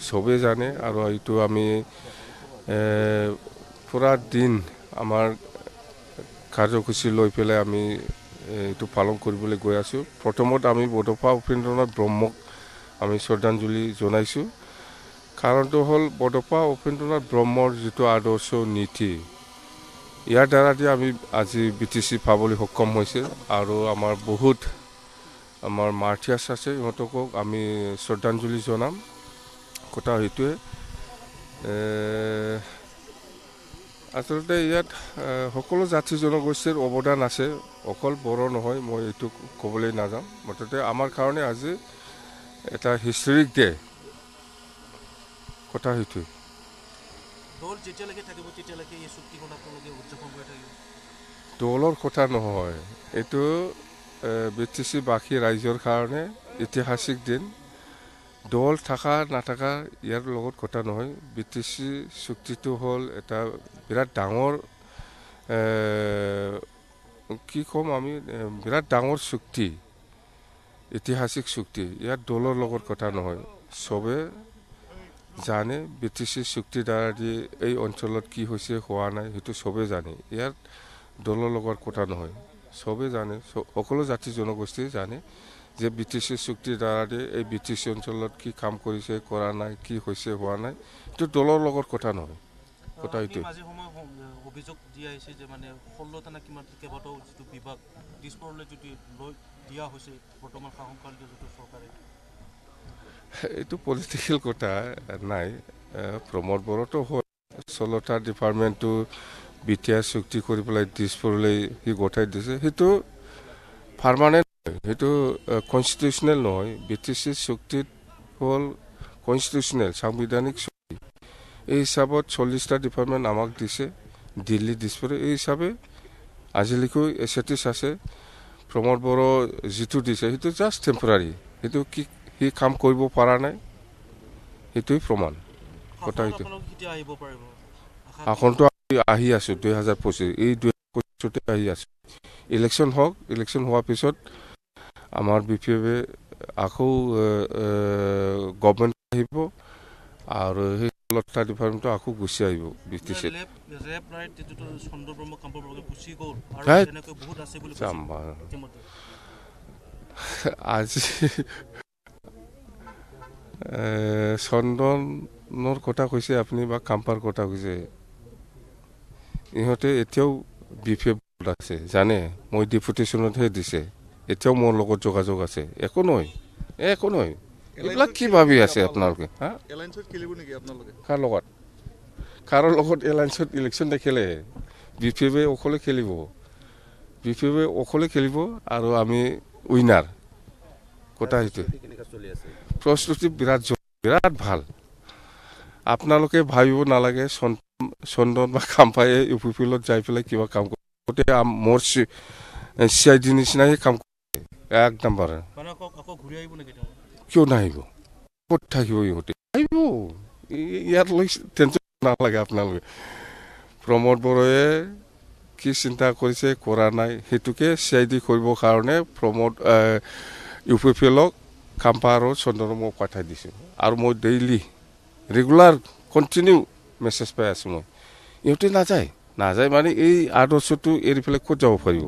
চবেই জানে আৰু এইটো আমি পুৰা দিন আমাৰ কাৰ্যসূচী লৈ পেলাই আমি এইটো পালন কৰিবলৈ গৈ আছোঁ। প্ৰথমত আমি বডফা উপেন্দ্ৰনাথ ব্ৰহ্মক আমি শ্ৰদ্ধাঞ্জলি জনাইছোঁ। কাৰণটো হ'ল বডফা উপেন্দ্ৰনাথ ব্ৰহ্মৰ যিটো আদৰ্শ নীতি, ইয়াৰ দ্বাৰা দি আমি আজি BTC পাবলৈ সক্ষম হৈছে। আৰু আমাৰ বহুত আমাৰ মাৰ্থিয়াছ আছে, ইহঁতকো আমি শ্ৰদ্ধাঞ্জলি জনাম। কথা সেইটোৱে আচলতে ইয়াত সকলো জাতি জনগোষ্ঠীৰ অৱদান আছে, অকল বড়ো নহয়, মই এইটো ক'বলৈ নাযাওঁ। মুঠতে আমাৰ কাৰণে আজি এটা হিষ্টৰিক ডে, কথা সেইটোৱে। দলৰ কথা নহয়, এইটো BTC বাসী ৰাইজৰ কাৰণে ঐতিহাসিক দিন। দল থাকা নাথাকা ইয়াৰ লগত কথা নহয়। BTC চুক্তিটো হ'ল এটা বিৰাট ডাঙৰ কি ক'ম আমি, বিৰাট ডাঙৰ চুক্তি, ঐতিহাসিক চুক্তি। ইয়াত দলৰ লগত কথা নহয়। চবে জানে BTC চুক্তিৰ দ্বাৰা দি এই অঞ্চলত কি হৈছে হোৱা নাই সেইটো চবে জানে। ইয়াত দলৰ লগত কথা নহয়, চবে জানে, সকলো জাতি জনগোষ্ঠী জানে যে BTC চুক্তিৰ দ্বাৰা দি এই BTC অঞ্চলত কি কাম কৰিছে কৰা নাই, কি হৈছে হোৱা নাই, এইটো দলৰ লগত কথা নহয়। কথা এইটো অভিযোগ দিয়া হৈছে যে মানে 16টা না কিমান কেইবাটাও যিটো বিভাগ দিছপুৰলৈ যদি লৈ দিয়া হৈছে বৰ্তমান শাসনকাল যিটো চৰকাৰে, এইটো পলিটিকেল কথা নাই। প্ৰমোদ বড়োতো হ'ল 16টা ডিপাৰ্টমেণ্টটো BTR চুক্তি কৰি পেলাই দিছপুৰলৈ সি গঠাই দিছে, সেইটো পাৰ্মানেণ্ট, সেইটো কনষ্টিটিউচনেল নহয়। BTC চুক্তিত হ'ল কনষ্টিটিউচনেল, সাংবিধানিক চুক্তি। এই হিচাপত 40টা ডিপাৰ্টমেণ্ট আমাক দিছে দিল্লী দিছপুৰে। এই হিচাপে আজিলৈকে এছেটিছ আছে। প্ৰমোদ বড়ো যিটো দিছে সেইটো জাষ্ট টেম্পৰাৰী, সেইটো কি সি কাম কৰিব পৰা নাই, সেইটোৱে প্ৰমাণ। কথা সেইটো আসনটো আহি আছোঁ 2025, এই 2025তে আহি আছোঁ। ইলেকশ্যন হওক, ইলেকশ্যন হোৱাৰ পিছত আমাৰ BPF আকৌ গভৰ্ণমেণ্ট আহিব আৰু সেই 16টা ডিপাৰ্টমেণ্টটো আকৌ গুচি আহিব BTC। আজি চন্দনৰ কথা কৈছে আপুনি বা কাম্পাৰ কথা কৈছে, ইহঁতে এতিয়াও BPF আছে জানে। মই ডেপুটেশ্যনতহে দিছে, এতিয়াও মোৰ লগত যোগাযোগ আছে। একো নহয়, একো নহয়, এইবিলাক কি ভাবি আছে আপোনালোকে? কাৰ লগত, কাৰো লগত এলায়েন্সত ইলেকশ্যন নেখেলে। BPF অকলে খেলিব, BPF অকলে খেলিব আৰু আমি উইনাৰ। কথা সেইটো প্ৰস্তুতি বিৰাট ভাল। আপোনালোকে ভাবিব নালাগে চন্দন বা কাম্পায়ে UPPত যাই পেলাই কিবা কাম কৰে। গোটেই মোৰ CID নিচিনাই কাম কৰে এক নম্বৰ। কিয় নাহিব, ক'ত থাকিব ইহঁতে? আহিব, ইয়াত লৈ টেনশ্যন নালাগে আপোনালোকে। প্ৰমোদ বড়োৱে কি চিন্তা কৰিছে কৰা নাই সেইটোকে CID কৰিবৰ কাৰণে প্ৰমোদ UPPক কাম্পা আৰু চন্দনক মই পঠাই দিছোঁ। আৰু মই ডেইলি ৰেগুলাৰ কণ্টিনিউ মেছেজ পাই আছোঁ মই। ইহঁতে নাযায় মানে এই আদৰ্শটো এৰি পেলাই ক'ত যাব পাৰিব?